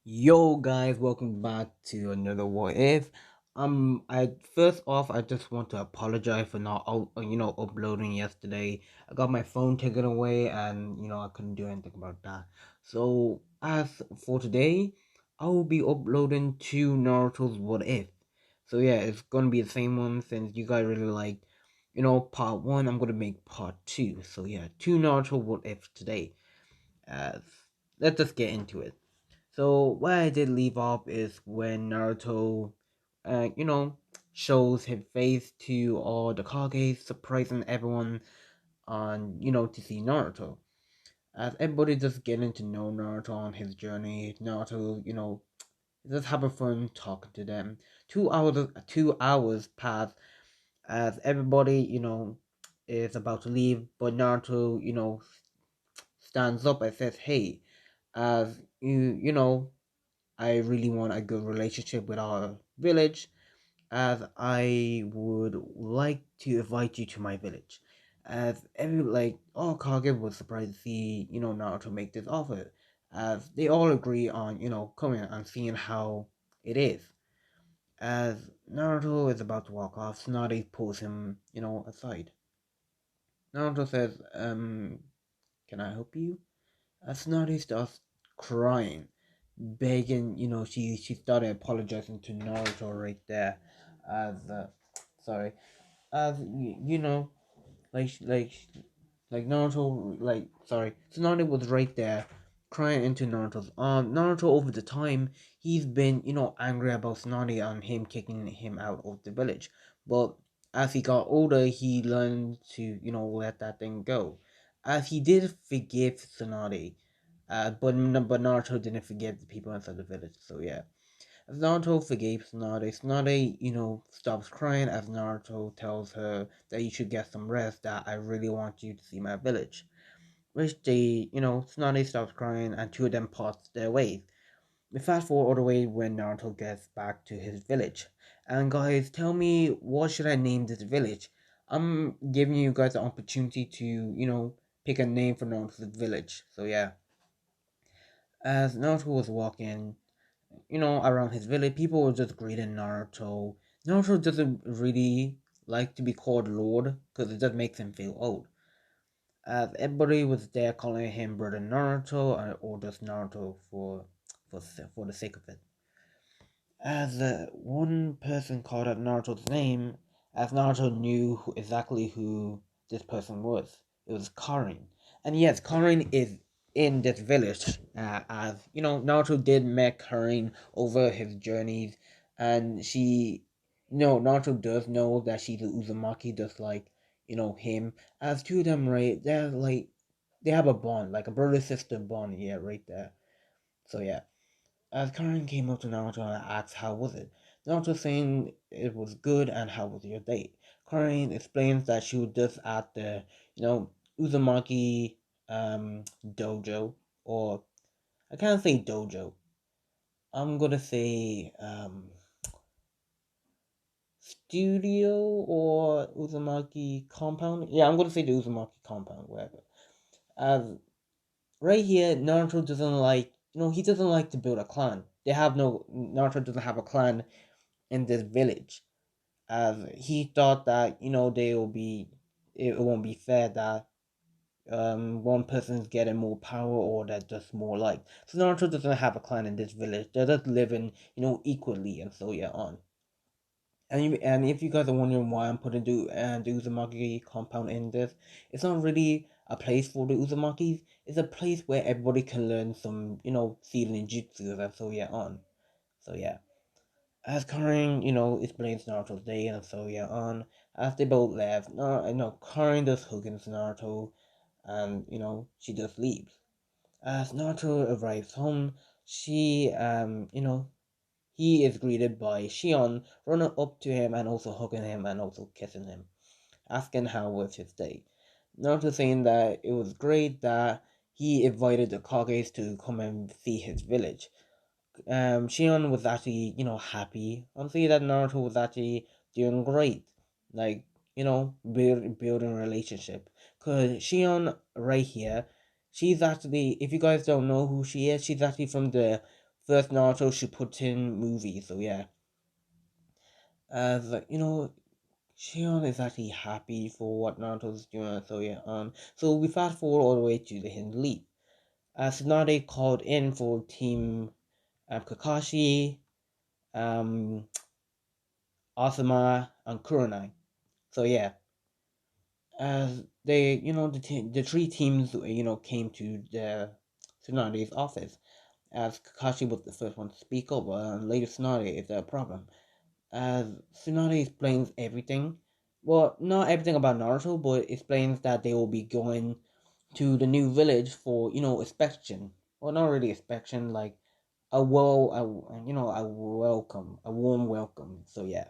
Yo guys, welcome back to another What If. I first off, I just want to apologize for not, uploading yesterday. I got my phone taken away, and I couldn't do anything about that. So as for today, I will be uploading two Naruto's What If. So yeah, it's gonna be the same one since you guys really like, part one. I'm gonna make part two. So yeah, two Naruto What If today. As let's just get into it. So where I did leave off is when Naruto, uh, you know, shows his face to all the Kage, surprising everyone on, to see Naruto. As everybody just getting to know Naruto on his journey, Naruto, just having fun talking to them. 2 hours pass as everybody, is about to leave, but Naruto, stands up and says, "Hey, as I really want a good relationship with our village, as I would like to invite you to my village." As every all Kage was surprised to see, Naruto make this offer. As they all agree on, coming and seeing how it is. As Naruto is about to walk off, Tsunade pulls him, aside. Naruto says, can I help you? As Tsunade starts crying, begging, she started apologizing to Naruto right there, as sorry, as like like Naruto, Tsunade was right there, crying into Naruto's arm. Naruto, over the time, he's been angry about Tsunade and him kicking him out of the village, but as he got older, he learned to let that thing go. As he did forgive Tsunade, but Naruto didn't forget the people inside the village. So yeah, as Naruto forgave Tsunade, Tsunade, stops crying as Naruto tells her that you should get some rest. That I really want you to see my village. Which they, Tsunade stops crying and two of them part their ways. We fast forward all the way when Naruto gets back to his village. And guys, tell me, what should I name this village? I'm giving you guys the opportunity to, pick a name for Naruto's village. So yeah. As Naruto was walking, around his village, people were just greeting Naruto. Naruto doesn't really like to be called Lord because it just makes him feel old. As everybody was there calling him Brother Naruto or just Naruto for the sake of it. As one person called out Naruto's name, as Naruto knew exactly who this person was. It was Karin. And yes, Karin is in this village. As Naruto did met Karin over his journeys, and Naruto does know that she's a Uzumaki, just like him. As two of them, right? They have a bond, like a brother sister bond. Yeah, right there. So yeah. As Karen came up to Naruto and asked how was it, Naruto saying it was good and how was your date. Karen explains that she was just at the, Uzumaki dojo, or I can't say dojo. I'm gonna say studio or Uzumaki compound. Yeah, I'm gonna say the Uzumaki compound, whatever. As right here, Naruto doesn't like, he doesn't like to build a clan. Naruto doesn't have a clan in this village, as he thought that it won't be fair that one person's getting more power or that just more like. So Naruto doesn't have a clan in this village. They're just living equally, and so yeah on. And if you guys are wondering why I'm putting the Uzumaki compound in this, it's not really a place for the Uzumakis. It's a place where everybody can learn some seasoning jutsu, and so yeah on. So yeah. As Karin, explains Naruto's day and so yeah on. As they both left, Karin does hook into Naruto and, she just leaves. As Naruto arrives home, he is greeted by Shion running up to him and also hugging him and also kissing him, asking how was his day. Naruto saying that it was great that he invited the Kages to come and see his village. Shion was actually, happy. I'm saying that Naruto was actually doing great. Like, building a relationship. Cause Shion right here, she's actually, if you guys don't know who she is, she's actually from the first Naruto Shippuden movie. So yeah, as Shion is actually happy for what Naruto's doing. So yeah, so we fast forward all the way to the Hidden Leaf. Tsunade called in for Team Kakashi, um, Asuma, and Kurenai. So yeah, as they, the three teams, came to the Tsunade's office. As Kakashi was the first one to speak up, and later Tsunade is a problem. As Tsunade explains everything, well, not everything about Naruto, but explains that they will be going to the new village for, inspection. Well, not really inspection, like a welcome, a warm welcome. So yeah.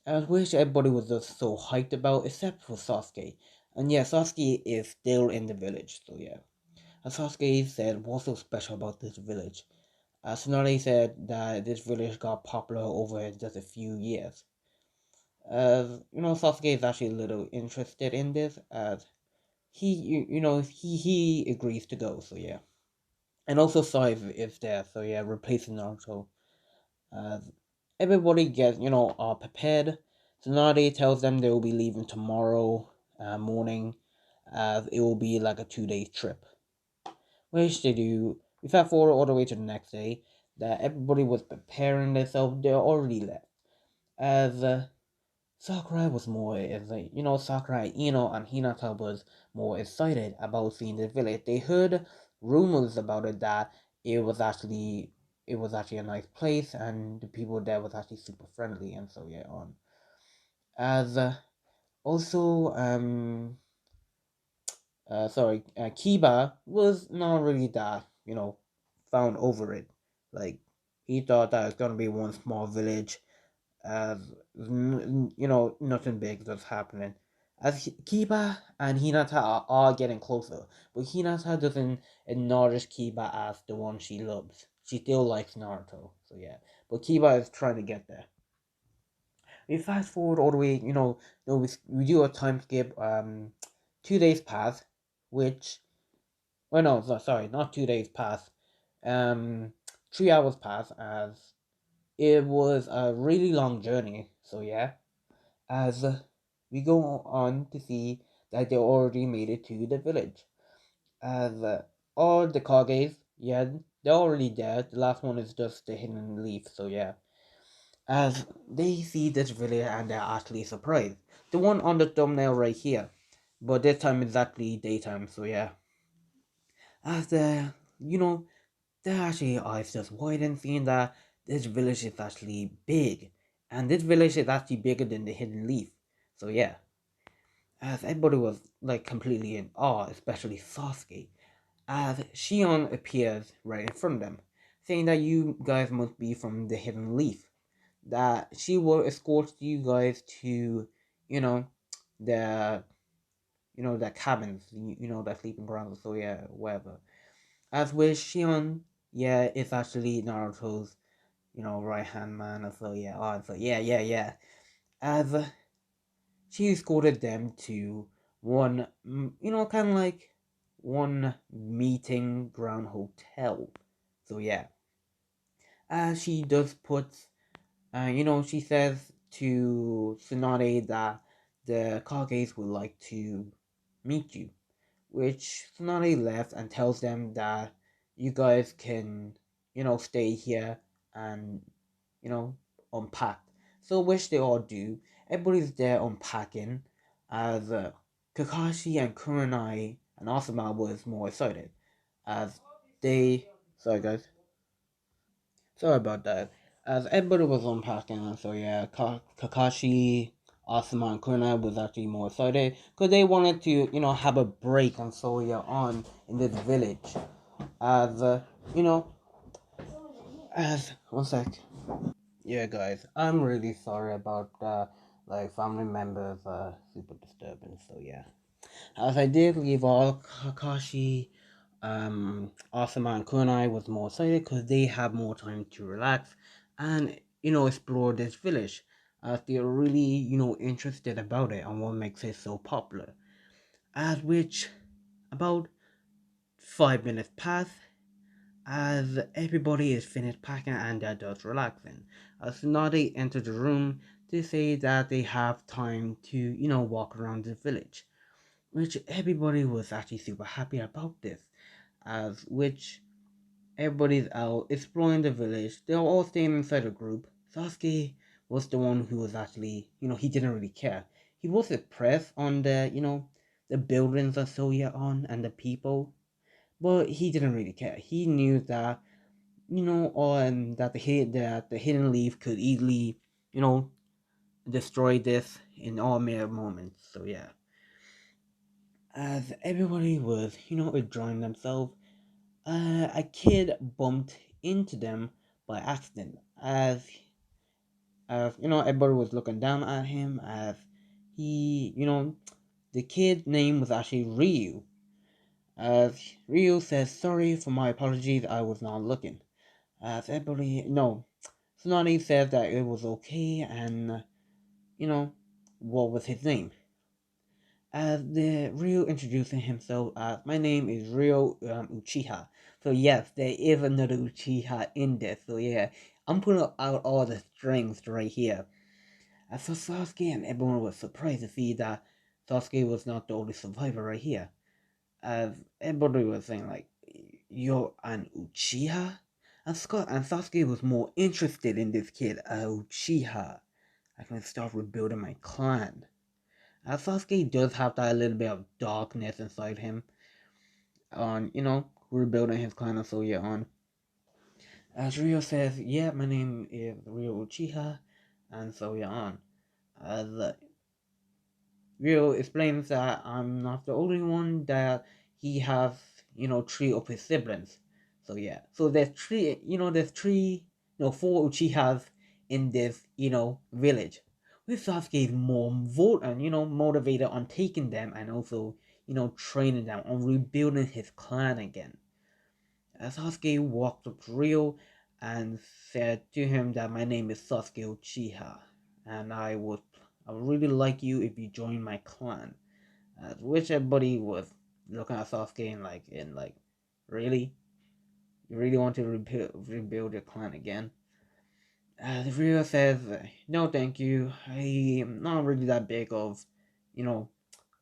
I wish everybody was just so hyped about, except for Sasuke. And yeah, Sasuke is still in the village, so yeah. As Sasuke said, what's so special about this village? Tsunade said that this village got popular over just a few years. As Sasuke is actually a little interested in this, as he agrees to go. So yeah, and also Saiz is there. So yeah, replacing Naruto. As everybody gets are prepared. Tsunade tells them they will be leaving tomorrow morning, as it will be like a 2 day trip. Which they do. We fast forward all the way to the next day. That everybody was preparing themselves. They're already left. As Sakurai was more is like Sakurai, and Hinata was more excited about seeing the village. They heard rumors about it that it was actually a nice place and the people there was actually super friendly and so yeah on. As also Kiba was not really that found over it. Like he thought that it's gonna be one small village as nothing big was happening. As Kiba and Hinata are getting closer, but Hinata doesn't acknowledge Kiba as the one she loves. She still likes Naruto, so yeah. But Kiba is trying to get there. We fast forward all the way, we do a time skip. 2 days pass, which well no, sorry, not 2 days pass. Um, 3 hours pass as it was a really long journey. So yeah, as we go on to see that they already made it to the village. As all the Kages, yeah, they're already there. The last one is just the hidden leaf, so yeah. As they see this village and they're actually surprised. The one on the thumbnail right here. But this time it's actually daytime, so yeah. As their actually eyes just widen seeing that this village is actually big. And this village is actually bigger than the hidden leaf. So yeah. As everybody was like completely in awe, especially Sasuke, as Shion appears right in front of them, saying that you guys must be from the Hidden Leaf, that she will escort you guys to, you know, the, the cabins, the sleeping grounds, so yeah, whatever. As with Shion, yeah, it's actually Naruto's, right hand man, so yeah, so yeah. As she escorted them to one, kind of like one meeting ground hotel. So yeah, she does put, she says to Tsunade that the Kages would like to meet you, which Tsunade left and tells them that you guys can, stay here and, you know, unpack. So which they all do. Everybody's there unpacking as Kakashi and Kurenai and Asuma was more excited as they sorry guys. Sorry about that. As everybody was unpacking, so yeah, Kakashi, Asuma, and Kurenai was actually more excited because they wanted to, have a break and so yeah on in this village. As you know, as one sec. Yeah, guys, I'm really sorry about like family members super disturbance. So yeah, as I did leave all Kakashi, Asuma and Kunai was more excited because they have more time to relax and explore this village. As they're really interested about it and what makes it so popular. As which about 5 minutes pass As everybody is finished packing and they're just relaxing, Tsunade entered the room to say that they have time to, walk around the village, which everybody was actually super happy about this, as which everybody's out exploring the village. They're all staying inside a group. Sasuke was the one who was actually, he didn't really care. He was impressed on the, the buildings that Soya on and the people, but he didn't really care. He knew that, that the hidden leaf could easily, you know, destroy this in all mere moments. So yeah, as everybody was, enjoying themselves, a kid bumped into them by accident. As everybody was looking down at him. As he, the kid's name was actually Ryu. As Ryu says, "Sorry for my apologies. I was not looking." As everybody, no, Tsunade said that it was okay, and you know, what was his name? As the Ryo introducing himself as, "My name is Ryo Uchiha." So yes, there is another Uchiha in this. So yeah, I'm putting out all the strings right here. As for Sasuke, and everyone was surprised to see that Sasuke was not the only survivor right here. As everybody was saying like, "You're an Uchiha?" And Sasuke was more interested in this kid, Uchiha. I can start rebuilding my clan. Sasuke does have that little bit of darkness inside him on, rebuilding his clan and so yeah on. As Ryo says, "Yeah, my name is Ryo Uchiha," and so yeah on. As Ryo explains that I'm not the only one, that he has, three of his siblings. So yeah, so there's three, four Uchihas in this, village. With Sasuke is more motivated on taking them and also, training them on rebuilding his clan again. As Sasuke walked up to Ryo and said to him that my name is Sasuke Uchiha, and I would really like you if you join my clan. Which everybody was looking at Sasuke and like, really? You really want to rebuild your clan again? The Ryo says, "No, thank you. I am not really that big of, you know,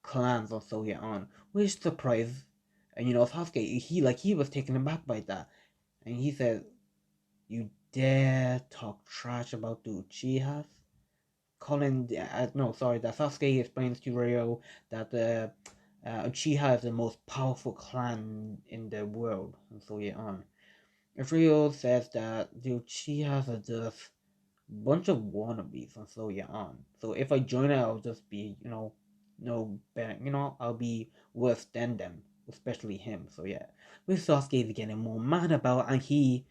clans or so yet on." Which surprised, and Sasuke, he was taken aback by that, and he said, "You dare talk trash about the Uchihas?" Colin, no, sorry, that Sasuke explains to Ryo that the Uchiha is the most powerful clan in the world, and so yeah on. If Ryo says that the Uchihas are just a bunch of wannabes, and so yeah on. So if I join it, I'll just be, no better, I'll be worse than them, especially him. So yeah, with Sasuke is getting more mad about, and he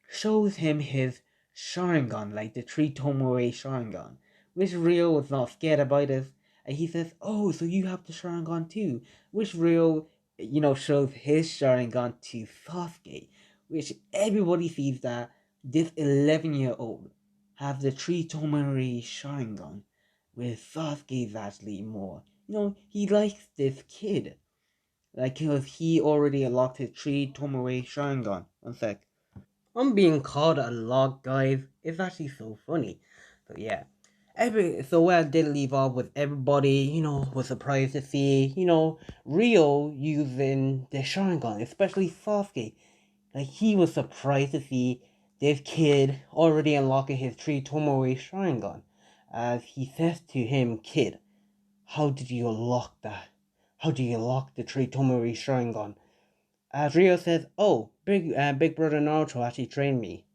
shows him his Sharingan, like the three Tomoe Sharingan, which Ryo was not scared about this. And he says, "Oh, so you have the Sharingan too?" Which Ryo, shows his Sharingan to Sasuke, which everybody sees that this 11-year-old have the three Tomoe Sharingan, where Sasuke is actually more. He likes this kid. Like, because he already unlocked his three Tomoe Sharingan. One sec. I'm being called a log, guys. It's actually so funny. So yeah. So where I did leave off with everybody, was surprised to see, Rio using the Sharingan, especially Sasuke. Like he was surprised to see this kid already unlocking his three Tomoe Sharingan. As he says to him, "Kid, how did you unlock that? How do you unlock the three Tomoe Sharingan?" Rio says, "Oh, Big Brother Naruto actually trained me.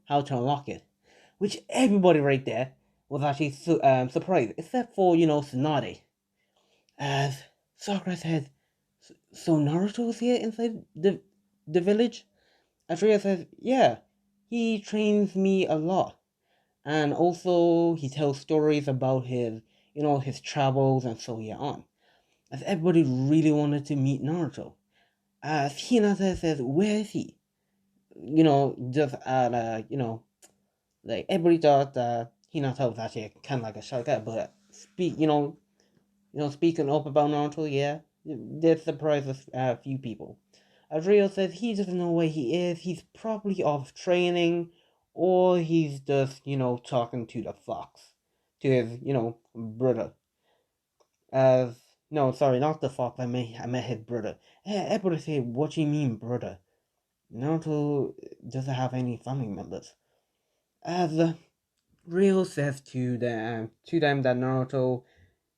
How to unlock it." Which everybody right there was actually surprised, except for, Tsunade. As Sakura says, "So Naruto's here inside the village?" As Rio says, "Yeah, he trains me a lot. And also, he tells stories about his travels and so yeah on." As everybody really wanted to meet Naruto. As Hinata says, "Where is he?" Just at like everybody thought that Hinata was actually kind of like a shy guy, but speaking up about Naruto, yeah, did surprise a few people. As Rio says, he doesn't know where he is. He's probably off training, or he's just, talking to the fox, to his, brother. As no, sorry, not the fox. I meant his brother. Everybody say, what do you mean, brother? Naruto doesn't have any family members. As Rio says to them that Naruto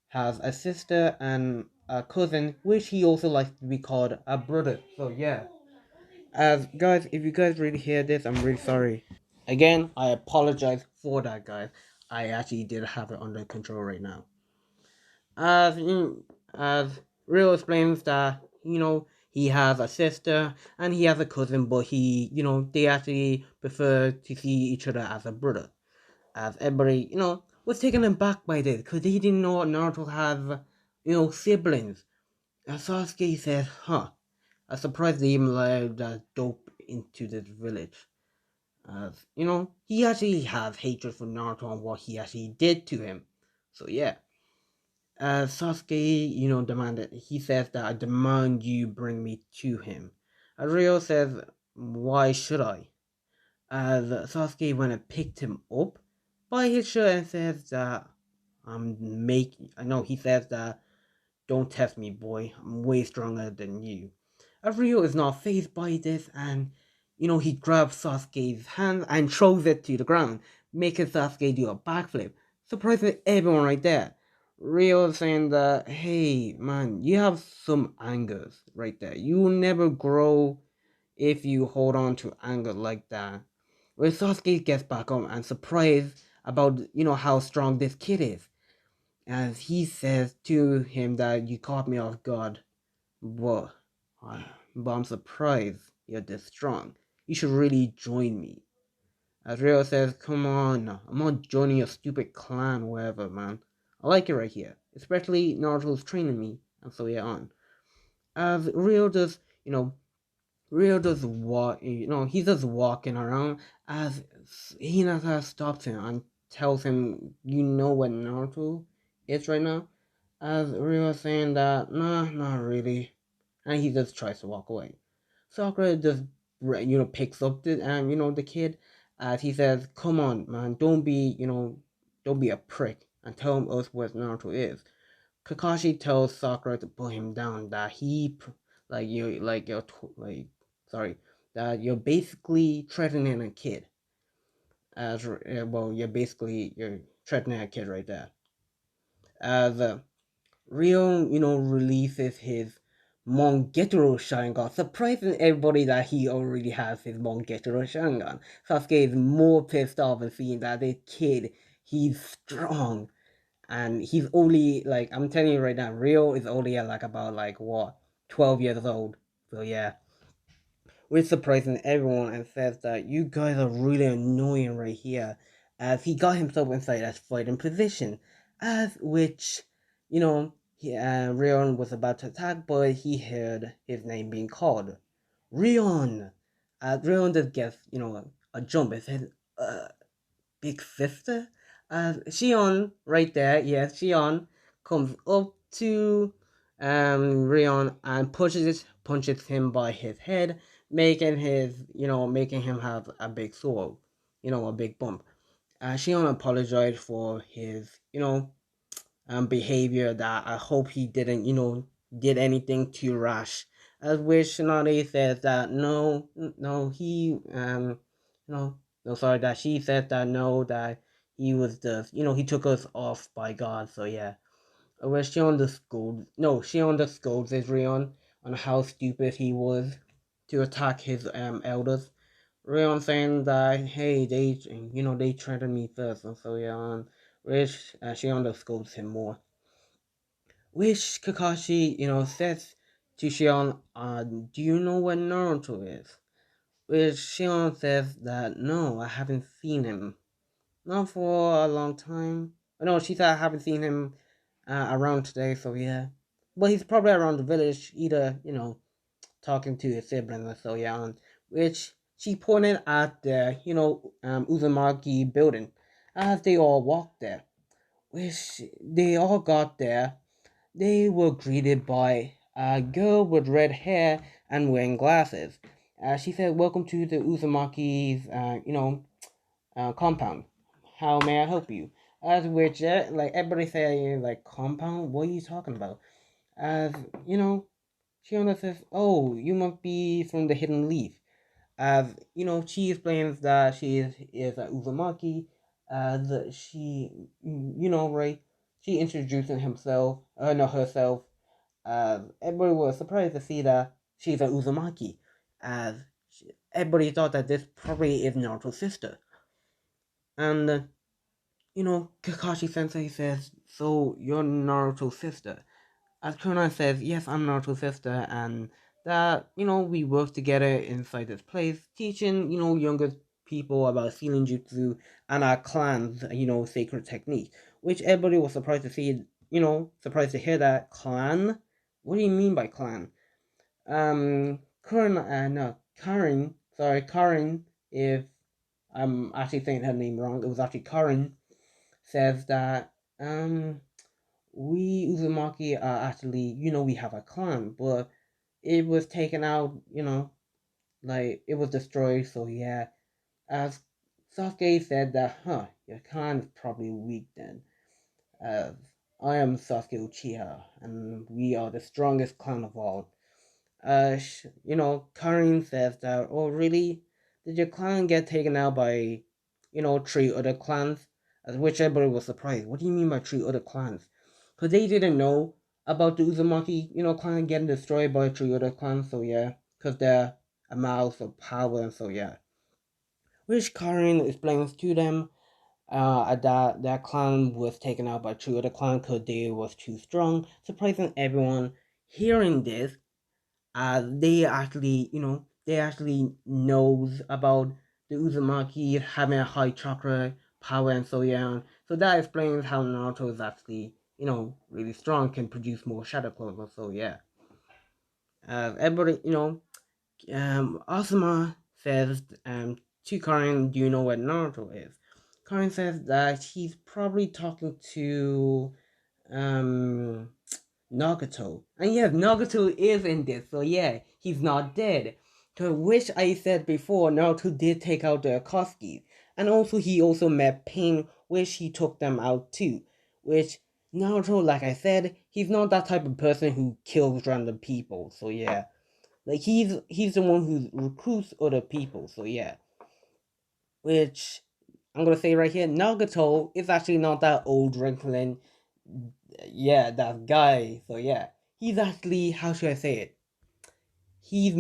has a sister and a cousin, which he also likes to be called a brother. So yeah. As guys, if you guys really hear this, I'm really sorry. Again, I apologize for that, guys. I actually did have it under control right now. As Rio explains that he has a sister and he has a cousin, but they actually prefer to see each other as a brother. As everybody was taken aback by this because he didn't know Naruto have siblings. As Sasuke says, "Huh, I'm surprised they even allowed that dope into this village." As he actually has hatred for Naruto and what he actually did to him. So yeah. Sasuke, demanded. He says that I demand you bring me to him. Rio says, "Why should I?" As Sasuke went and picked him up by his shirt and says that I'm making. I know he says that don't test me, boy. I'm way stronger than you. Ryo is not phased by this, and he grabs Sasuke's hand and throws it to the ground, making Sasuke do a backflip, surprising everyone right there. Ryo is saying that, hey man, you have some angers right there. You will never grow if you hold on to anger like that. Where Sasuke gets back up and surprised about how strong this kid is, as he says to him that you caught me off guard, but, but I'm surprised you're this strong. You should really join me. As Rio says, come on, I'm not joining your stupid clan, whatever, man. I like it right here, especially Naruto's training me, and so yeah on. As Rio does, Rio just he's just walking around as Hinata stops him and tells him, you know what Naruto is right now? As Rio is saying that, nah, not really. And he just tries to walk away. Sakura just, picks up the kid as he says, come on, man, don't be a prick and tell us what Naruto is. Kakashi tells Sakura to put him down. That sorry, that you're basically threatening a kid. You're threatening a kid right there. As Rio, releases his Mongetaro Sharingan, surprising everybody that he already has his Mongetaro Sharingan. Sasuke is more pissed off and seeing that this kid, he's strong. And he's only like I'm telling you right now, Rio is only at like about like what 12 years old. So yeah, we're surprising everyone and says that you guys are really annoying right here, as he got himself inside that fighting position, as which Rion was about to attack, but he heard his name being called, Rion. Rion just gets a jump and says, big sister. Shion right there, yes, Shion comes up to Rion and punches him by his head, making him have a big sword, a big bump. Shion apologized for his, behavior, that I hope he didn't, did anything too rash. As which Shinari says that no, he, no, sorry, that she said that no, that he was just, he took us off by God, so yeah. Where she underscores, no, she underscores Rion on how stupid he was to attack his elders. Rion saying that, hey, they threatened me first, and so yeah, which she underscores him more. Which Kakashi, says to Shion, do you know what Naruto is? Which Shion says that, no, I haven't seen him. Not for a long time. No, she said I haven't seen him around today, so yeah. But he's probably around the village, either, talking to his siblings or so, yeah. Which she pointed at the, Uzumaki building as they all walked there. Which they all got there, they were greeted by a girl with red hair and wearing glasses. She said, "Welcome to the Uzumaki's, compound. How may I help you?" As which, like everybody say, like compound. What are you talking about? As she only says, "Oh, you must be from the Hidden Leaf." As she explains that is a Uzumaki. As right? She introducing herself. Everybody was surprised to see that she's a Uzumaki. As everybody thought that this probably is Naruto's sister. And Kakashi Sensei says, "So you're Naruto's sister?" As Kunai says, "Yes, I'm Naruto's sister," and that we work together inside this place, teaching younger people about sealing jutsu and our clan's sacred technique. Which everybody was surprised to see. Surprised to hear that clan. What do you mean by clan? No, Karen. Sorry, Karen. If I'm actually saying her name wrong, it was actually Karen. Says that we Uzumaki are actually, we have a clan, but it was taken out, like it was destroyed. So yeah, as Sasuke said that, your clan is probably weak then. As I am Sasuke Uchiha, and we are the strongest clan of all. Karin says that, "Oh, really? Did your clan get taken out by, three other clans?" As which everybody was surprised. What do you mean by three other clans? Because they didn't know about the Uzumaki, clan getting destroyed by three other clans, so yeah. Because they're a mouse of power, and so yeah. Which Karin explains to them that their clan was taken out by three other clans because they was too strong, surprising everyone. Hearing this, they actually knows about the Uzumaki having a high chakra power and so yeah. So that explains how Naruto is actually, really strong, can produce more shadow clones and so yeah. Everybody, Asuma says to Karin, "Do you know what Naruto is?" Karin says that he's probably talking to um Nagato. And yes, Nagato is in this, so yeah, he's not dead. To which I said before, Naruto did take out the Akatsuki. And also he also met Pain, which he took them out too. Which Naruto, like I said, he's not that type of person who kills random people, so yeah. Like he's the one who recruits other people, so yeah. Which I'm gonna say right here, Nagato is actually not that old wrinkling, yeah, that guy. So yeah, he's actually, how should I say it? He's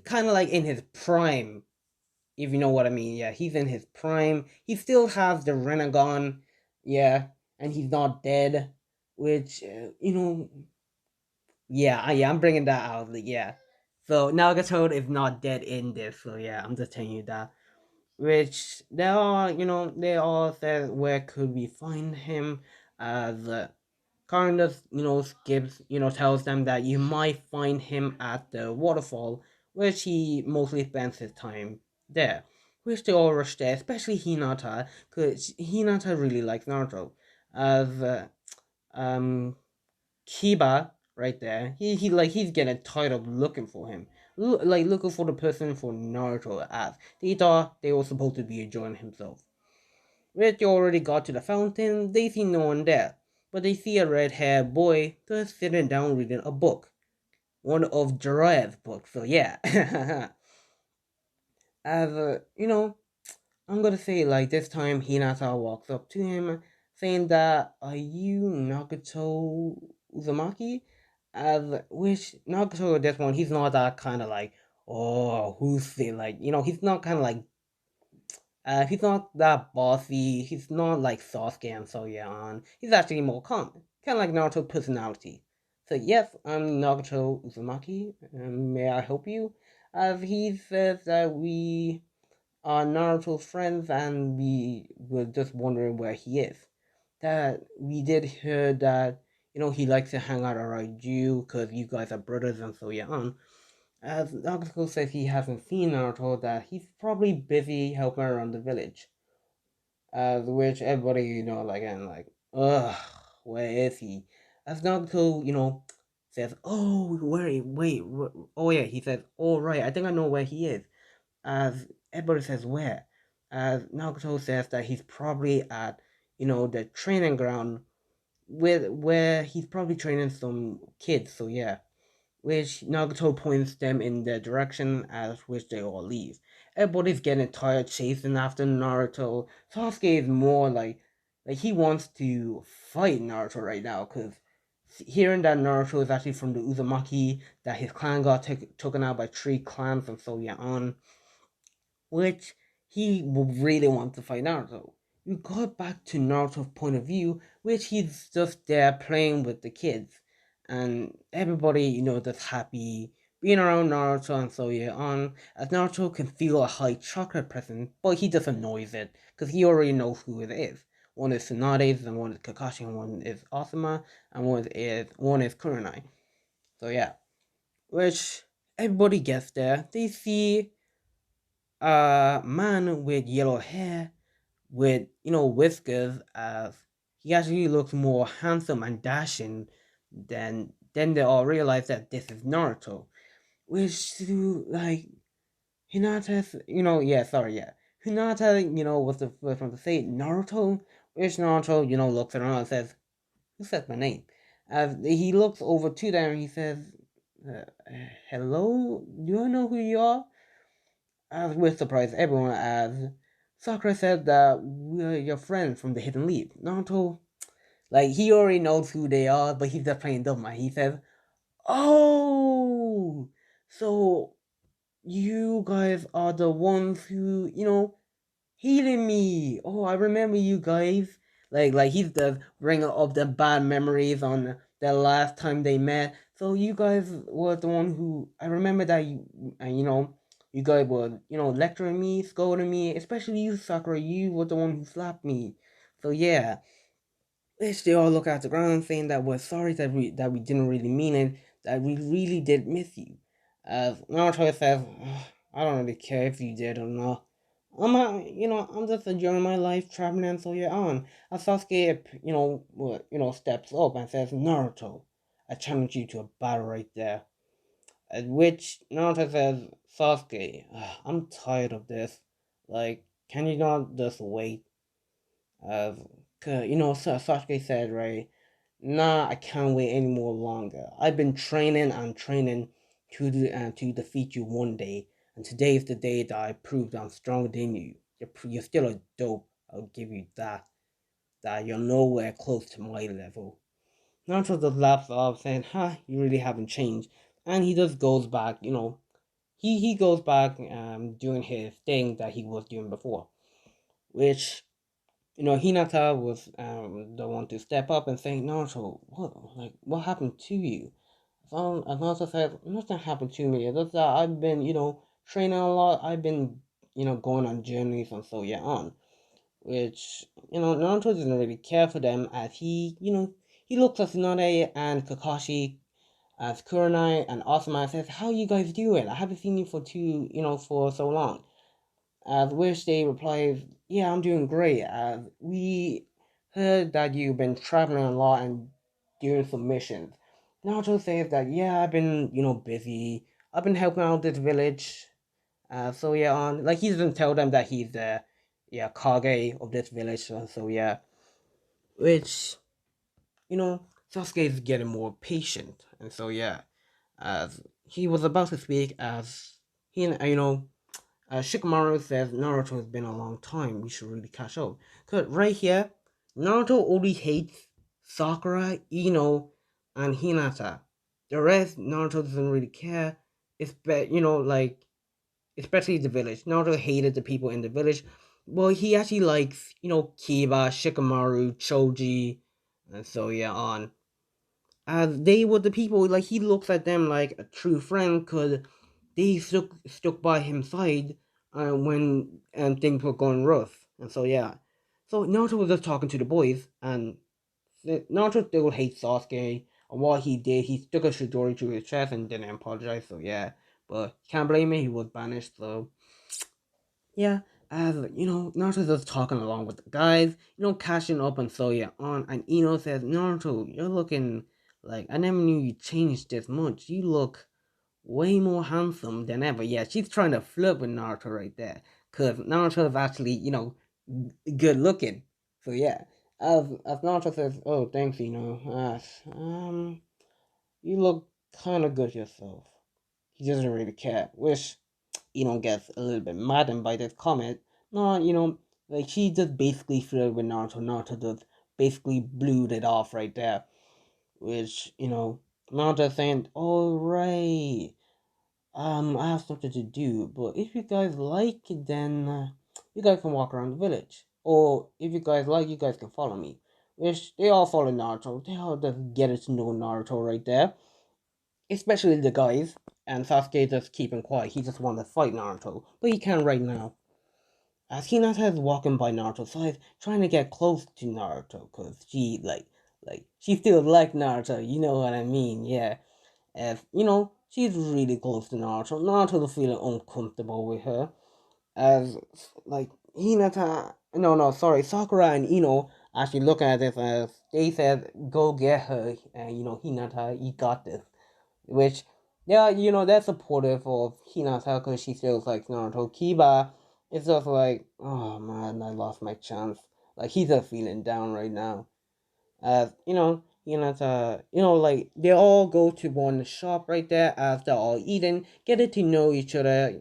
kind of like in his prime, if you know what I mean. Yeah, he's in his prime. He still has the Renegon, yeah, and he's not dead. Which yeah, I'm bringing that out. Like, yeah, so Nagato is not dead in this. So yeah, I'm just telling you that. Which they all said, where could we find him? As kind of, skips, tells them that you might find him at the waterfall, which he mostly spends his time there. Which they all rush there, especially Hinata, because Hinata really likes Naruto. As um Kiba right there, he's getting tired of looking for him. Like looking for the person for Naruto, as they thought they were supposed to be enjoying himself. When they already got to the fountain, they see no one there, but they see a red-haired boy just sitting down reading a book. One of Jiraiya's books, so yeah. As I'm gonna say like this time Hinata walks up to him saying that, "Are you Nagato Uzumaki?" As which Nagato at this one, he's not that kind of like, "Oh, who's it?" Like, he's not kind of like, he's not that bossy. He's not like Sasuke and so yeah on. He's actually more calm, kind of like Naruto's personality. So yes, I'm Nagato Uzumaki. May I help you? As he says that we are Naruto's friends and we were just wondering where he is. That we did hear that he likes to hang out around you because you guys are brothers and so yeah on. As Nagato says he hasn't seen Naruto, that he's probably busy helping around the village. Which everybody, like, and like, ugh, where is he? As Naruto, says, "Oh, wait, oh yeah." He says, "All right, I think I know where he is." As everybody says, "Where?" As Naruto says that he's probably at, the training ground with where he's probably training some kids. So yeah, which Nagato points them in the direction as which they all leave. Everybody's getting tired chasing after Naruto. Sasuke is more like he wants to fight Naruto right now because hearing that Naruto is actually from the Uzumaki, that his clan got taken out by three clans and so yeah on, which he would really want to find Naruto. You got back to Naruto's point of view, which he's just there playing with the kids, and everybody, just happy being around Naruto and so yeah on. As Naruto can feel a high chocolate presence, but he just annoys it because he already knows who it is. One is Tsunade's, and one is Kakashi, and one is Asuma, and one is Kurenai. So yeah, which everybody gets there. They see a man with yellow hair with whiskers, as he actually looks more handsome and dashing than then they all realize that this is Naruto, which to like Hinata, yeah, sorry, yeah, Hinata, was the first one to say Naruto, which Naruto, looks around and says, who said my name? As he looks over to them, he says, uh, hello, do I know who you are? As we surprised everyone, as Sakura said that we're your friends from the Hidden Leaf. Naruto, like, he already knows who they are, but he's just playing dumb. He says, "Oh, so you guys are the ones who, healing me. Oh, I remember you guys." Like he's just bringing up the bad memories on the last time they met. So you guys were the one who I remember that you guys were lecturing me, scolding me, especially you, Sakura. You were the one who slapped me. So yeah, which they all look at the ground saying that we're sorry that we didn't really mean it, that we really did miss you. As Naruto says, "Ugh, I don't really care if you did or not. I'm just enjoying my life traveling and so you're on." As Sasuke, steps up and says, "Naruto, I challenge you to a battle right there." At which Naruto says, "Sasuke, I'm tired of this. Like, can you not just wait?" Of Sasuke said, right? "Nah, I can't wait any more longer. I've been training and training to defeat you one day, and today is the day that I proved I'm stronger than you. You're still a dope. I'll give you that. That you're nowhere close to my level." Naruto just laughs off, saying, "Huh, you really haven't changed." And he just goes back. He goes back doing his thing that he was doing before, which Hinata was the one to step up and say, "Naruto, what happened to you?" So and Naruto said, "Nothing happened to me. It's just that I've been, training a lot. I've been, going on journeys and so yeah on." Which, Naruto doesn't really care for them, as he looks at Tsunade and Kakashi as Kurenai and Asuma and says, "How you guys doing? I haven't seen you for so long." Which they replies, "Yeah, I'm doing great. We heard that you've been traveling a lot and doing some missions." Naruto says that, "Yeah, I've been, busy. I've been helping out this village." So yeah, like he doesn't tell them that he's the Kage of this village. So yeah, which Sasuke is getting more patient, and so yeah, as he was about to speak, as he Shikamaru says Naruto has been a long time. We should really catch up. Cause right here, Naruto only hates Sakura, and Hinata. The rest, Naruto doesn't really care. It's like especially the village. Naruto hated the people in the village. Well, he actually likes Kiba, Shikamaru, Choji, and so yeah on. As they were the people, like he looks at them like a true friend, cause they stuck by his side when things were going rough, and so yeah. So Naruto was just talking to the boys, and Naruto still hates Sasuke. And what he did, he stuck a Shidori to his chest and didn't apologize. So yeah, but can't blame him. He was banished. So yeah, as Naruto just talking along with the guys, catching up and so yeah on. And Ino says, "Naruto, you're looking Like, I never knew you changed this much. You look way more handsome than ever. Yeah, she's trying to flirt with Naruto right there. Because Naruto is actually, good looking. So yeah. As Naruto says, oh, thanks, you look kind of good yourself. He doesn't really care. Which, gets a little bit maddened by this comment. No, like she just basically flirted with Naruto. Naruto just basically blew it off right there. Which, Naruto saying, all right. I have something to do, but if you guys like, then you guys can walk around the village. Or if you guys like, you guys can follow me. Which they all follow Naruto. They all just get to know Naruto right there. Especially the guys. And Sasuke just keeping quiet. He just wanted to fight Naruto. But he can't right now. As Hinata is walking by Naruto's side, trying to get close to Naruto. Because she, she still like Naruto. You know what I mean? Yeah. As she's really close to Naruto. Naruto's feeling uncomfortable with her. As like Hinata, no, sorry, Sakura and actually looking at this as they said, go get her, and Hinata, you got this. Which, yeah, they're supportive of Hinata because she feels like Naruto. Kiba is just like, oh man, I lost my chance. Like he's just feeling down right now. As like they all go to one shop right there as they're all eating, getting to know each other,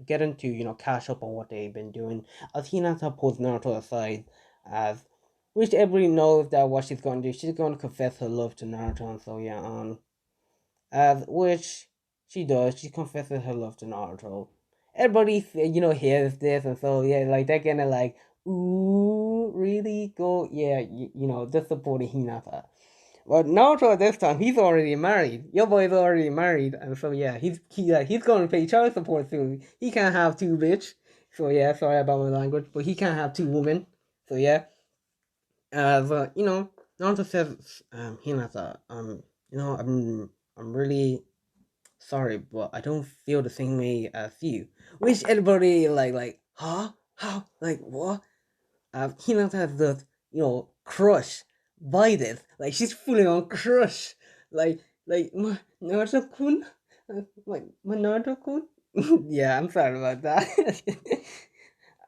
getting to, catch up on what they've been doing. As Hinata pulls Naruto aside, as which everybody knows that what she's gonna do, she's gonna confess her love to Naruto, and so yeah, as which she does, she confesses her love to Naruto. Everybody, hears this, and so yeah, like they're gonna like, ooh, really go, yeah, just supporting Hinata. But Naruto this time, he's already married. Your boy's already married, and so yeah, he's going to pay child support soon. He can't have two bitch. So yeah, sorry about my language, but he can't have two women. So yeah, but Naruto says, Hinata, I'm really sorry, but I don't feel the same way as you. Which everybody huh? How? Like what? Hinata has the crush by this. Like she's fully on crush. Like Naruto-kun, like my Naruto-kun. Yeah, I'm sorry about that.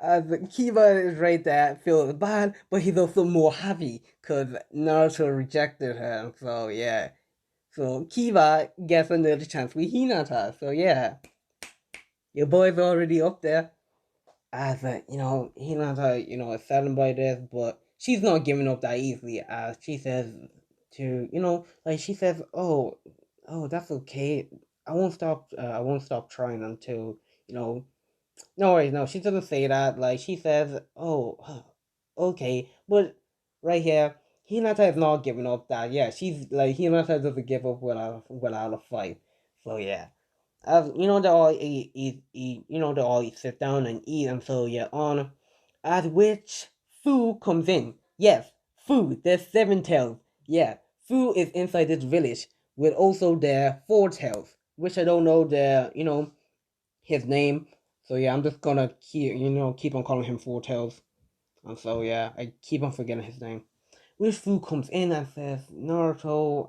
The Kiba is right there, feels bad, but he's also more happy because Naruto rejected her. So yeah, so Kiba gets another chance with Hinata. So yeah, your boy's already up there. As Hinata, is saddened by this, but she's not giving up that easily. As she says to, like she says, oh, that's okay. I won't stop trying until you know. No worries, no, she doesn't say that. Like she says, oh, okay, but right here, Hinata is not giving up. That yeah, she's like Hinata doesn't give up without a fight. So yeah. They all eat, they all sit down and eat until you're on. At which Fu comes in. Yes, Fu, there's seven tails. Yeah, Fu is inside this village with also their four tails, which I don't know his name. So yeah, I'm just gonna keep on calling him Four Tails. And so yeah, I keep on forgetting his name. Which Fu comes in and says, Naruto,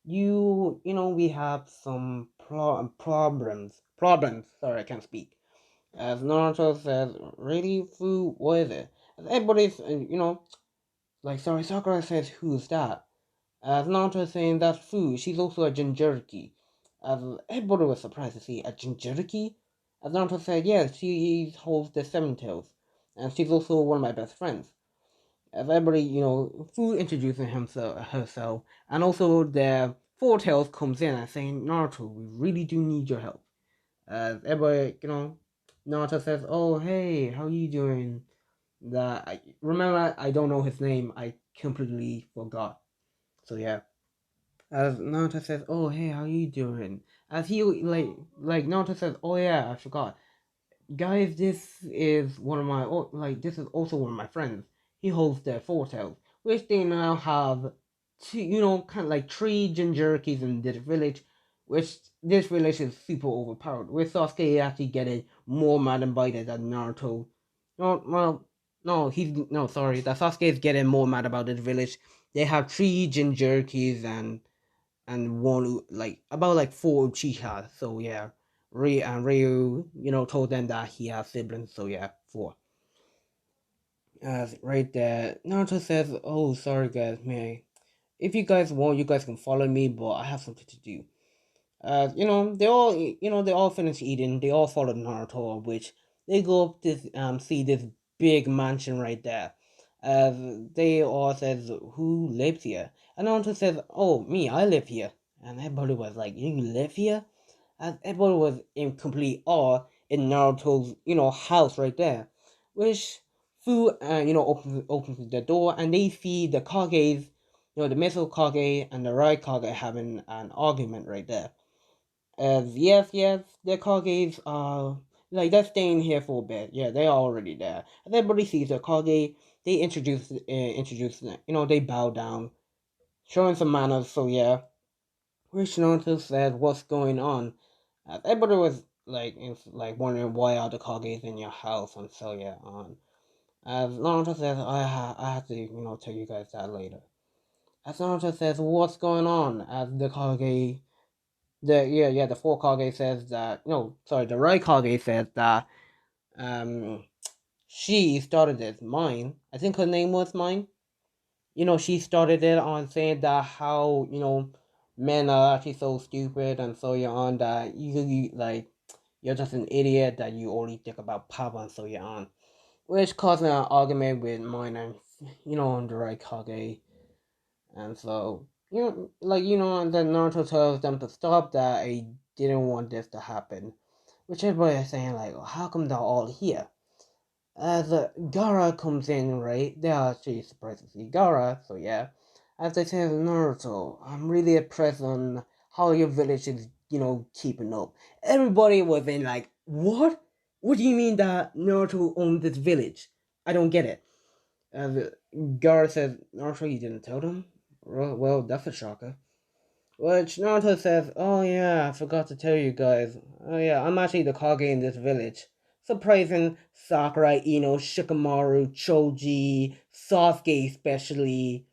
we have some problems. Sorry, I can't speak. As Naruto says, really, Fu, what is it? As everybody's, like, sorry, Sakura says, who's that? As Naruto is saying, that's Fu, she's also a Jinchuriki. As everybody was surprised to see a Jinchuriki. As Naruto said, yes, she holds the Seven Tails. And she's also one of my best friends. As everybody, Fu introducing herself, and also the Four Tails comes in and saying, Naruto, we really do need your help. As everybody, Naruto says, oh, hey, how you doing? Remember, I don't know his name. I completely forgot. So yeah. As Naruto says, oh, hey, how you doing? As he, Naruto says, oh, yeah, I forgot. Guys, this is also one of my friends. He holds their Four Tails, which they now have two, kind of like three Jinchurikis in this village, which this village is super overpowered. With Sasuke actually getting more mad and bited than Naruto. No, well, no, sorry, that Sasuke is getting more mad about this village they have three Jinchurikis and one like about like four Uchihas. So yeah, Ryu, told them that he has siblings. So yeah, four. Right there, Naruto says, "Oh, sorry guys, man. If you guys want, you guys can follow me, but I have something to do." They all finish eating. They all follow Naruto, which they go up to see this big mansion right there. They all says, "Who lives here?" And Naruto says, "Oh, me, I live here." And everybody was like, "You live here?" As everyone was in complete awe in Naruto's, house right there, which Fu, opens the door and they see the Kages, the Missile Kage and the Right Kage having an argument right there. As yes, the Kages are like they're staying here for a bit. Yeah, they're already there. As everybody sees the Kage, they introduce, they bow down, showing some manners. So yeah, which Naruto said, "What's going on?" Everybody was like wondering why are the Kages in your house and so yeah on. As Naruto says, I have to tell you guys that later. As Naruto says, "What's going on?" As the Kage, the four Kage says that no, sorry, the right Kage says that um she started it. Mine, I think her name was Mine. She started it on saying that how men are actually so stupid and so you're on that like you're just an idiot that you only think about power and so you're on, which caused an argument with mine and the right Kage, and so and then Naruto tells them to stop that. I didn't want this to happen, which everybody is saying like, how come they're all here? As Gara comes in, right? They are actually surprised to see Gara, so yeah. As they say, Naruto, I'm really impressed on how your village is, keeping up. Everybody was in like, what? What do you mean that Naruto owns this village? I don't get it. As Gara says, Naruto, you didn't tell them? Well, that's a shocker. Which Naruto says, "Oh yeah, I forgot to tell you guys. Oh yeah, I'm actually the Kage in this village." Surprising Sakurai, Shikamaru, Choji, Sasuke especially,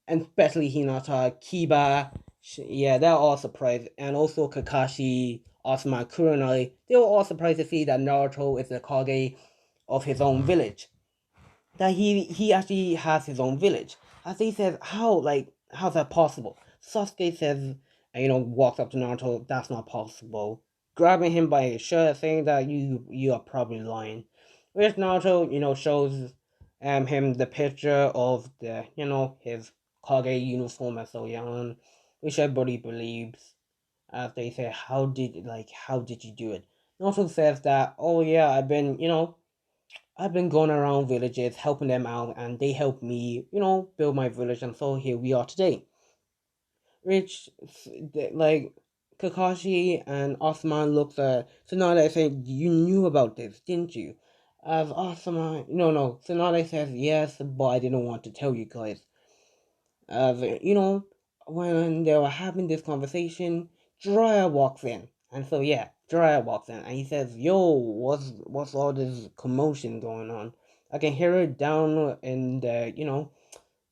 and especially Hinata, Kiba. Yeah, they're all surprised. And also Kakashi, Asuma, Kurenai. They were all surprised to see that Naruto is the Kage of his own village, that he actually has his own village. As he says, how's that possible? Sasuke says, and walks up to Naruto. That's not possible. Grabbing him by his shirt, saying that you are probably lying. Which Naruto, shows him the picture of the his Kage uniform and so on, which everybody believes. As they say, how did you do it? Naruto says that, oh yeah, I've been going around villages helping them out, and they helped me, build my village, and so here we are today. Which, like, Kakashi and Osman looks at Tsunade saying, "You knew about this, didn't you?" As Osman, no, Tsunade says, "Yes, but I didn't want to tell you guys." As when they were having this conversation, Jiraiya walks in, and so yeah, Jiraiya walks in, and he says, "Yo, what's all this commotion going on? I can hear it down in the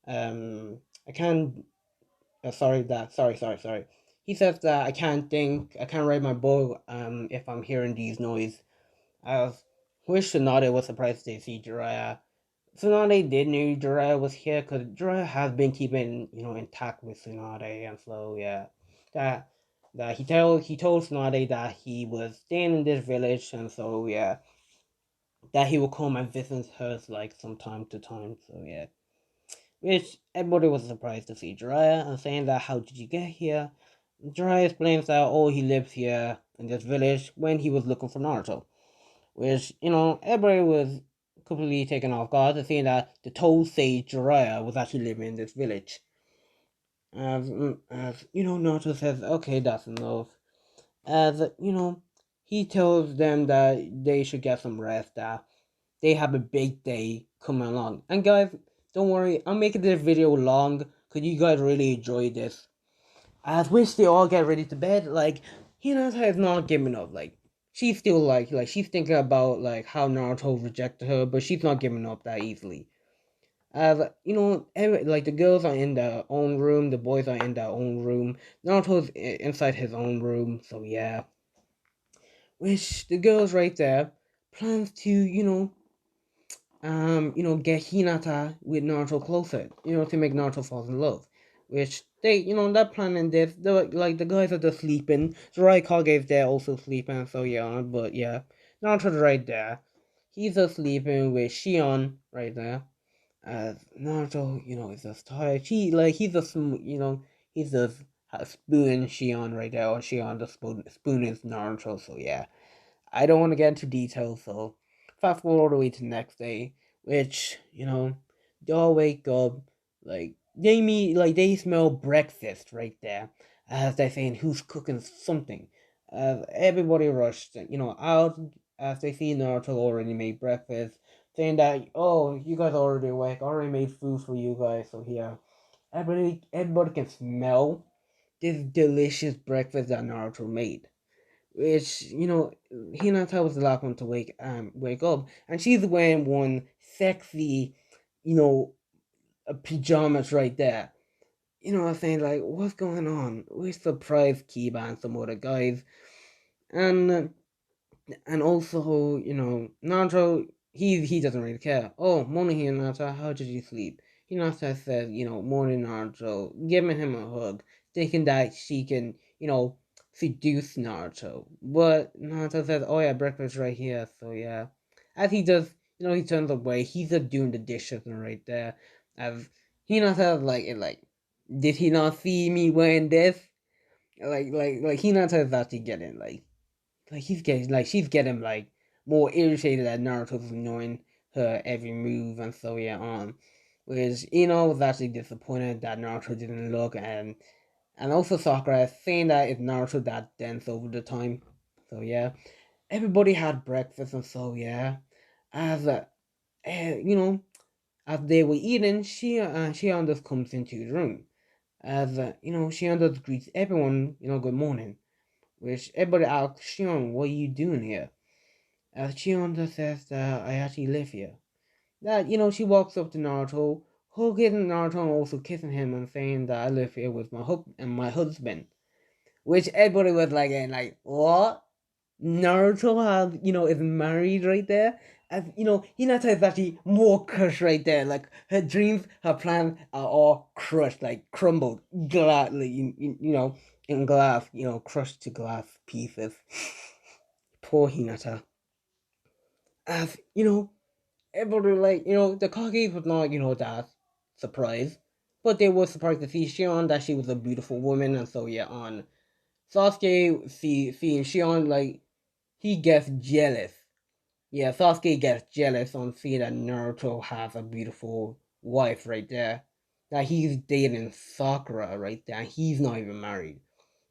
I can't. Sorry. He says that I can't write my book if I'm hearing these noise. I wish Tsunade was surprised to see Jiraiya. Tsunade did knew Jiraiya was here because Jiraiya has been keeping intact with Tsunade, and so yeah, that he told Tsunade that he was staying in this village, and so yeah, that he will come and visit her like from time to time. So yeah, which everybody was surprised to see Jiraiya and saying that how did you get here? Jiraiya explains that he lives here in this village when he was looking for Naruto, which everybody was completely taken off guard to see that the Toad Sage Jiraiya was actually living in this village. As Naruto says, okay, that's enough. As he tells them that they should get some rest. That they have a big day coming along. And guys, don't worry, I'm making this video long because you guys really enjoy this. I wish they all get ready to bed. Like, Hinata is not giving up. Like, she's still like she's thinking about like how Naruto rejected her, but she's not giving up that easily. Like the girls are in their own room, the boys are in their own room. Naruto's inside his own room, so yeah. Which the girls right there plans to, get Hinata with Naruto closer, to make Naruto fall in love. Which they, they're planning this. The guys are just sleeping. Raikage is there also sleeping, so yeah, but yeah. Naruto's right there. He's just sleeping with Shion right there. Naruto, is just tired. He's just, he's just spooning Shion right there, or Shion just spooning Naruto, so yeah. I don't want to get into details, so fast forward all the way to the next day, which, they all wake up, they smell breakfast right there, as they're saying who's cooking something. Everybody rushed, out as they see Naruto already made breakfast, saying that, oh, you guys are already awake, I already made food for you guys, so here. Everybody can smell this delicious breakfast that Naruto made, which Hinata was the last one to wake up, and she's wearing one sexy, you know, pajamas right there. I'm saying, like, what's going on? We surprised Kiba and some other guys, and also, Naruto, he doesn't really care. Oh, morning Hinata, how did you sleep? Hinata says, morning Naruto, giving him a hug, thinking that she can, seduce Naruto. But Naruto says, oh yeah, breakfast right here, so yeah. As he does, he turns away, he's just doing the dishes right there. As Hinata, did he not see me wearing this? Hinata is actually getting, she's getting more irritated that Naruto's ignoring her every move, and so yeah, which was actually disappointed that Naruto didn't look, and also Sakura saying that it's Naruto that dense over the time. So yeah, everybody had breakfast, and so yeah, as uh, you know as they were eating, Shion just comes into the room, as Shion just greets everyone, good morning, which everybody asks Shion, what are you doing here? Shion says that I actually live here. That, she walks up to Naruto, hugging Naruto and also kissing him and saying that I live here with my husband. Which everybody was what? Naruto has, is married right there. As Hinata is actually more crushed right there. Like her dreams, her plans are all crushed, like crumbled, gladly, in glass, crushed to glass pieces. Poor Hinata. As everybody the Kage was not that surprised, but they were surprised to see Shion that she was a beautiful woman, and so yeah, on Sasuke seeing Shion, he gets jealous. Yeah, Sasuke gets jealous on seeing that Naruto has a beautiful wife right there. That he's dating Sakura right there, and he's not even married.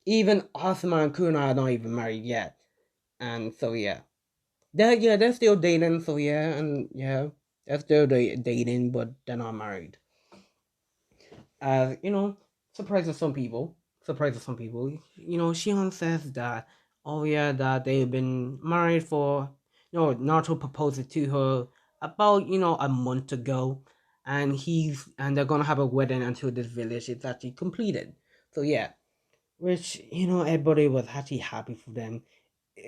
Even Asuma and Kuna are not even married yet, and so yeah. They're still dating, so yeah, and yeah, they're still dating, but they're not married. As surprises some people. Surprises some people. Shion says that, oh yeah, that they've been married for, Naruto proposed to her about a month ago, and they're gonna have a wedding until this village is actually completed. So yeah, which everybody was actually happy for them.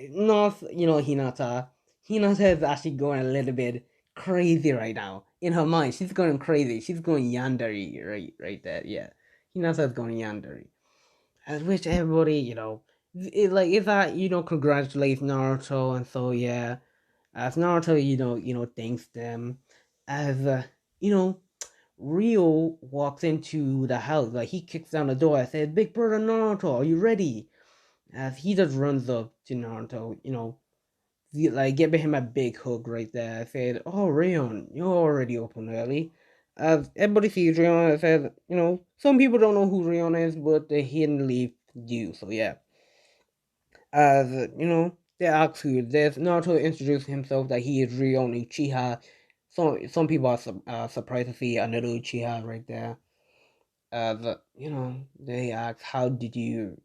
Not Hinata. Hinata is actually going a little bit crazy right now. In her mind, she's going crazy. She's going yandere right there. Yeah, Hinata is going yandere. At which everybody, is that congratulates Naruto, and so yeah, as Naruto, thanks them, as you know Rio walks into the house, like he kicks down the door and says, "Big brother Naruto, are you ready?" As he just runs up to Naruto, giving him a big hug right there. I said, "Oh, Rayon, you're already open early." As everybody sees Rayon, I said, some people don't know who Rayon is, but the hidden leaf do. So yeah, as they ask who is this. Naruto introduced himself that he is Rayon Uchiha. Some people are surprised to see another Uchiha right there. They ask, how did you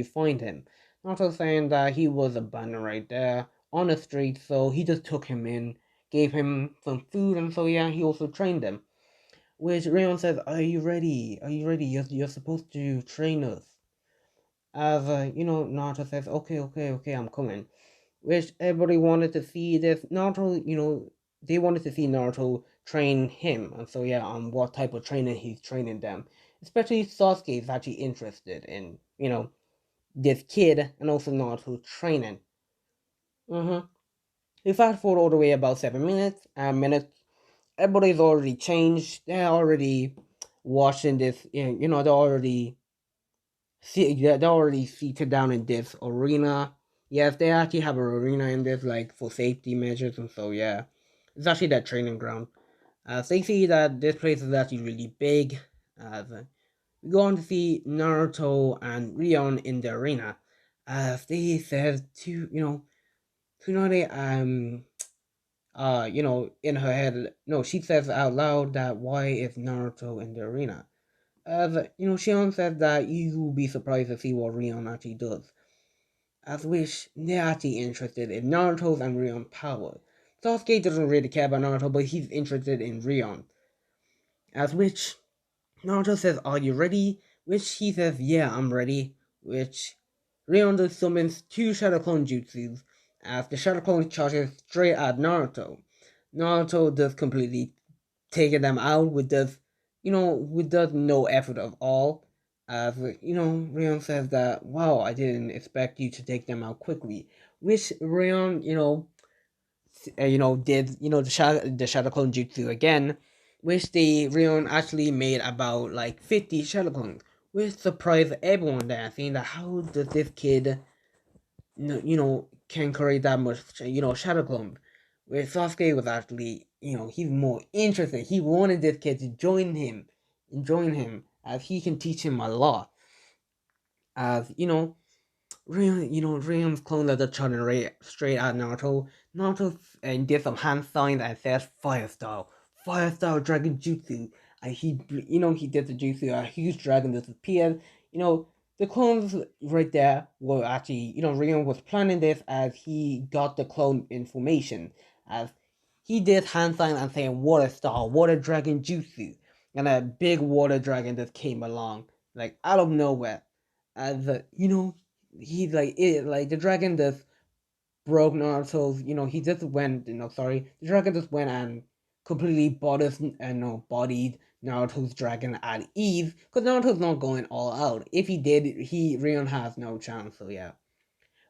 find him? Also saying that he was abandoned right there on the street, so he just took him in, gave him some food, and so yeah, he also trained him. which Rayon says, "Are you ready? Are you ready? You're supposed to train us." As Naruto says, "Okay, okay, okay, I'm coming." Which everybody wanted to see this Naruto. They wanted to see Naruto train him, and so yeah, on what type of training he's training them. Especially Sasuke is actually interested in this kid and also Naruto training. Mm-hmm. We fast forward all the way about 7 minutes. Everybody's already changed. They're already watching this. They're already they're already seated down in this arena. Yes, they actually have an arena in this, like for safety measures, and so yeah, it's actually their training ground. They see that this place is actually really big. We go on to see Naruto and Rion in the arena. They said to Tsunade in her head, no, she says out loud that why is Naruto in the arena? Shion said that you will be surprised to see what Rion actually does. As which they're actually interested in Naruto's and Rion's power. Sasuke doesn't really care about Naruto, but he's interested in Rion. As which Naruto says, "Are you ready?" Which he says, "Yeah, I'm ready." Which Rion summons two Shadow Clone jutsus as the Shadow Clone charges straight at Naruto. Naruto does completely taking them out with no effort of all. As Rion says that, "Wow, I didn't expect you to take them out quickly." Which Rion, did the Shadow Clone Jutsu again, which the Rion actually made about like 50 Shadow Clones, which surprised everyone there, saying that how does this kid can create that much Shadow Clone? Where Sasuke was actually he's more interested. He wanted this kid to join him as he can teach him a lot. As Rion's clone that the shot straight at Naruto. Naruto did some hand signs and says fire style dragon jutsu. And he did the jutsu. A huge dragon disappeared. The clones right there were actually Rion was planning this as he got the clone information as he did hand signs and saying water dragon jutsu, and a big water dragon just came along like out of nowhere. As he like the dragon just broke Naruto's. He just went. Sorry, the dragon just went and completely bodied Naruto's dragon at ease. Cause Naruto's not going all out. If he did, Rion has no chance. So yeah,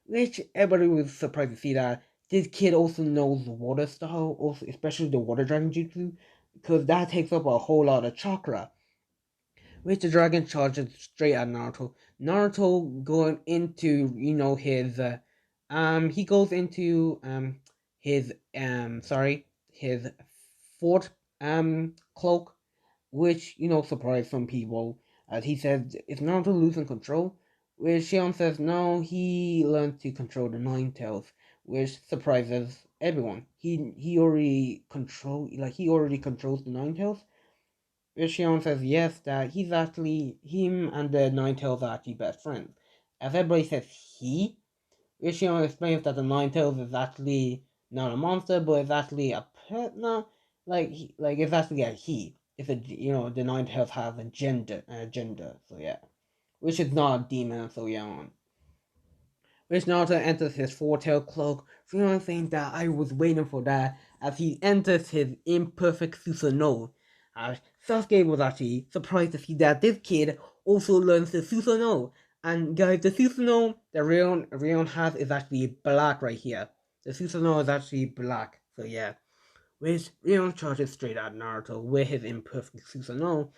which everybody was surprised to see that this kid also knows water style, also especially the water dragon jutsu, because that takes up a whole lot of chakra, which the dragon charges straight at Naruto. Naruto going into his he goes into his fourth cloak, which surprised some people as he says, "Is Naruto losing control?" Which Shion says no, he learned to control the Nine Tails, which surprises everyone. He already controls the Nine Tails. Shion says yes, that he's actually him and the Nine Tails are actually best friends. As everybody says he, Shion explains that the Nine Tails is actually not a monster, but it's actually a pet. No, like it's actually a he. It's a the Nine Tails have a gender. So yeah, which is not a demon. And so yeah on. Which Naruto enters his four-tailed cloak, realizing that I was waiting for that as he enters his imperfect Susanoo. Sasuke was actually surprised to see that this kid also learns the Susanoo. And guys, the Susanoo that Rion has is actually black right here. The Susanoo is actually black, so yeah. Which Rion charges straight at Naruto with his imperfect Susanoo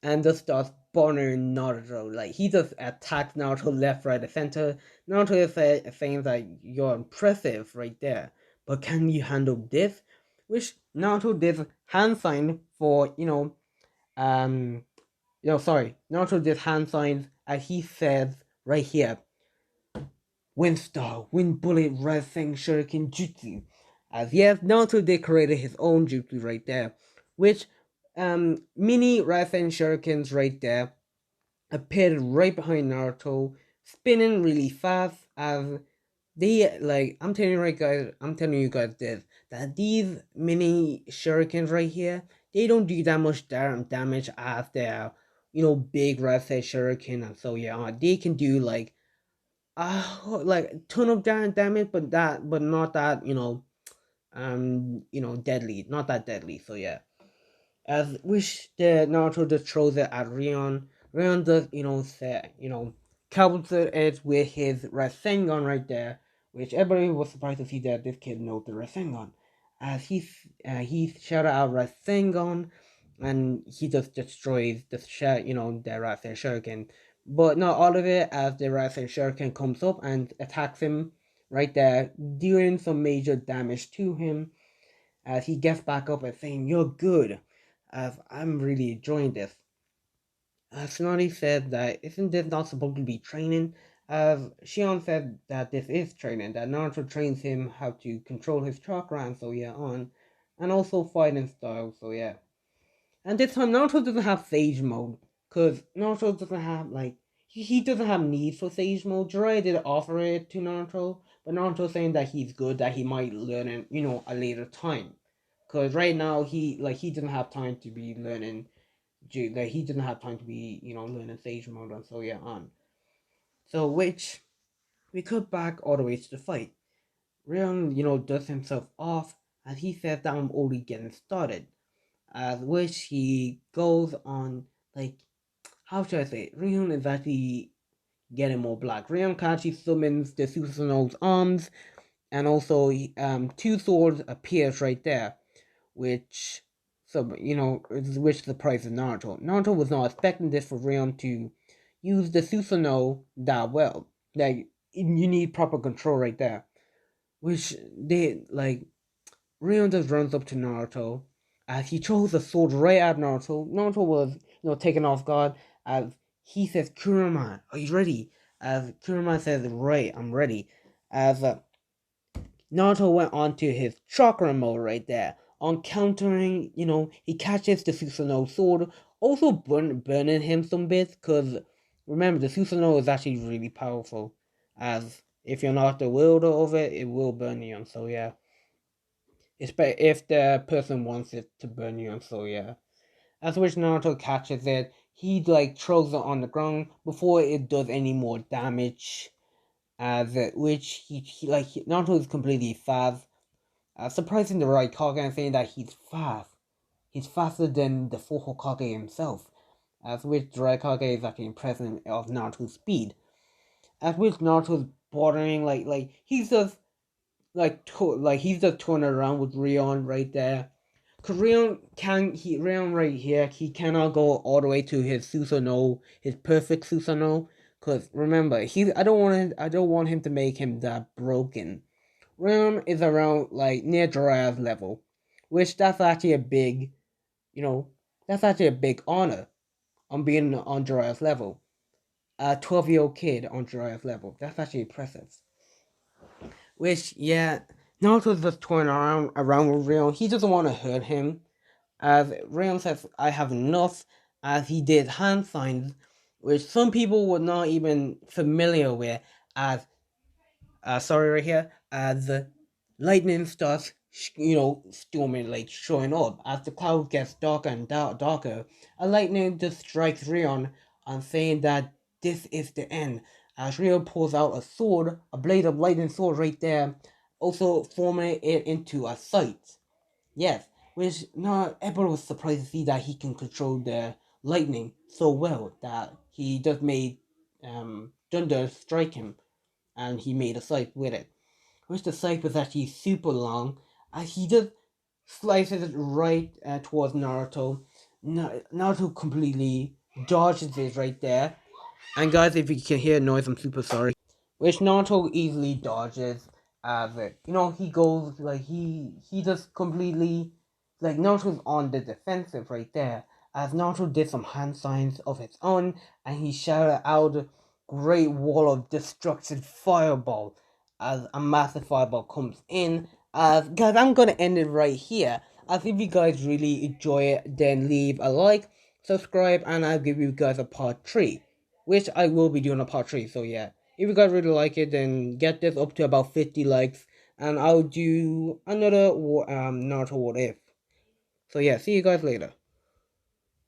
and just starts bothering Naruto. Like he just attacks Naruto left, right, and center. Naruto is saying that you're impressive right there, but can you handle this? Which Naruto did hand sign for Naruto did hand signs as he says right here, Wind Star, Wind Bullet, Red Fang Shuriken Jutsu. As yes, Naruto did create his own jutsu right there, which mini Red Fang Shurikens right there appeared right behind Naruto, spinning really fast as they I'm telling you guys this that these mini shurikens right here, they don't do that much damage as their, big red set shuriken, and so yeah, they can do like a ton of damage, but not that, deadly, not that deadly. So yeah, as wish the Naruto just throws it at Rion. Rion does, counters it with his Rasengan right there, which everybody was surprised to see that this kid knows the Rasengan. As he shouted out Rasengan, and he just destroys the the Rasen Shuriken. But not all of it, as the Rasen Shuriken comes up and attacks him right there, dealing some major damage to him as he gets back up and saying, "You're good," as I'm really enjoying this. Tsunade said that isn't this not supposed to be training? As Shion said that this is training, that Naruto trains him how to control his chakra and so yeah on, and also fighting style, so yeah. And this time Naruto doesn't have Sage mode, cause Naruto doesn't have he doesn't have need for Sage mode. Jiraiya did offer it to Naruto, but Naruto saying that he's good, that he might learn it, a later time. Cause right now he doesn't have time to be learning, like he didn't have time to be learning Sage mode and so yeah on. So which we cut back all the way to the fight. Rion dusts himself off as he says that I'm only getting started. As which he goes on like how should I say it? Rion is actually getting more black. Rion actually summons the Susanoo's arms and also two swords appears right there which which surprises Naruto. Naruto was not expecting this for Rion to use the Susanoo that well. Like you need proper control right there. Which they like Rion just runs up to Naruto as he throws the sword right at Naruto. Naruto was, taken off guard as he says, Kurama, are you ready? As Kurama says, right, I'm ready. As Naruto went on to his chakra mode right there. On countering, he catches the Susanoo sword, also burning him some bits, because remember, the Susanoo is actually really powerful. As if you're not the wielder of it, it will burn you, and so yeah. If the person wants it to burn you, and so yeah. As which Naruto catches it, he throws it on the ground before it does any more damage. As which Naruto is completely fast surprising the Raikage and saying that he's fast. He's faster than the full Hokage himself, as which the Raikage is actually impressed of Naruto's speed. As which Naruto's bordering he's just he's just turning around with Rion right there. Cause Rion right here, he cannot go all the way to his Susanoo, his perfect Susanoo. Cause remember, I don't want him to make him that broken. Realm is around near Jiraiya's level, which you know, that's actually a big honor on being on Jiraiya's level. A 12-year-old kid on Jiraiya's level. That's actually impressive. Which, yeah, Naruto's just toying around with Realm. He doesn't want to hurt him. As Realm says, I have enough, as he did hand signs, which some people were not even familiar with, as sorry right here, as the lightning starts, storming, showing up. As the cloud gets darker and darker, a lightning just strikes Rion and saying that this is the end. As Rion pulls out a sword, a blade of lightning sword right there, also forming it into a sight. Yes, which not everyone was surprised to see that he can control the lightning so well that he just made Thunder strike him and he made a sight with it. Which the sight was actually super long, as he just slices it right towards Naruto. Naruto completely dodges it right there. And guys, if you can hear noise, I'm super sorry. Which Naruto easily dodges as it. He goes he just completely Naruto's on the defensive right there. As Naruto did some hand signs of his own and he shouted out Great Wall of Destruction Fireball as a massive fireball comes in. As guys, I'm gonna end it right here. As if you guys really enjoy it, then leave a like, subscribe, and I'll give you guys a part 3. Which I will be doing a part 3, so yeah. If you guys really like it, then get this up to about 50 likes, and I'll do another Naruto What If. So yeah, see you guys later.